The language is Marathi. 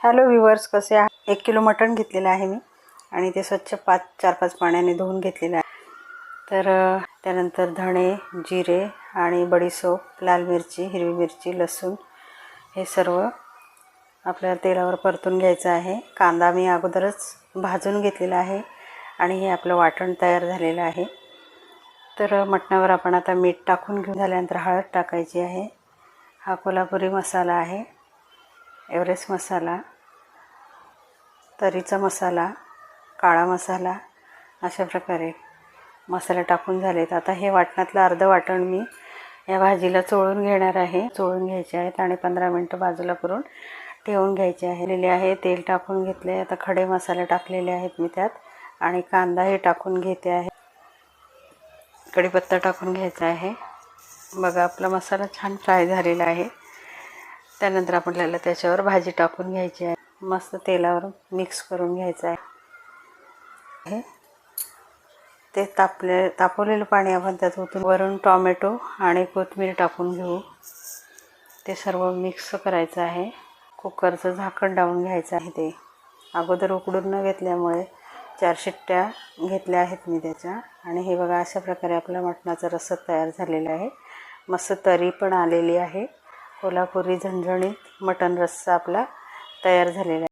हॅलो व्ह्यूअर्स, कसे आहात? 1 किलो मटण घेतलेलं आहे मी आणि ते स्वच्छ 4-5 पाण्याने धुवून घेतलेलं आहे। तर त्यानंतर धणे, जिरे आणि बडीशोप, लाल मिरची, हिरवी मिरची, लसूण हे सर्व आपल्याला तेलावर परतून घ्यायचं आहे। कांदा मी अगोदरच भाजून घेतलेला आहे आणि हे आपलं वाटण तयार झालेलं आहे। तर मटणावर आपण आता मीठ टाकून घेऊन झाल्यानंतर हळद टाकायची आहे। हा कोल्हापुरी मसाला आहे, एव्हरेस्ट मसाला, तरीचा मसाला, काळा मसाला, अशा प्रकारे मसाले टाकून झालेत। आता हे वाटणातलं अर्ध वाटण मी या भाजीला चोळून घेणार आहे। चोळून घ्यायचे आहेत आणि 15 मिनिटं बाजूला करून ठेवून घ्यायचे आहे। तेल टाकून घेतले। आता खडे मसाले टाकलेले आहेत मी त्यात आणि कांदा हे टाकून घेते आहे। कढीपत्ता टाकून घ्यायचा आहे। बघा, आपला मसाला छान फ्राय झालेला आहे। त्यानंतर आपल्याला त्याच्यावर भाजी टाकून घ्यायची आहे। मस्त तेलावर मिक्स करून घ्यायचं आहे। ते तापवलेलं पाणी आपण त्यात ओतून वरून टोमॅटो आणि कोथिंबीर टाकून घेऊ। ते सर्व मिक्स करायचं आहे। कुकरचं झाकण लावून घ्यायचं आहे। ते अगोदर उकडून न घेतल्यामुळे 4 शिट्ट्या घेतल्या आहेत मी त्याच्या। आणि हे बघा, अशा प्रकारे आपला मटणाचा रस्सा तयार झालेला आहे। मस्त तरी पण आलेली आहे। कोल्हापुरी झणझणीत मटण रस्सा आपला तयार झालेला आहे।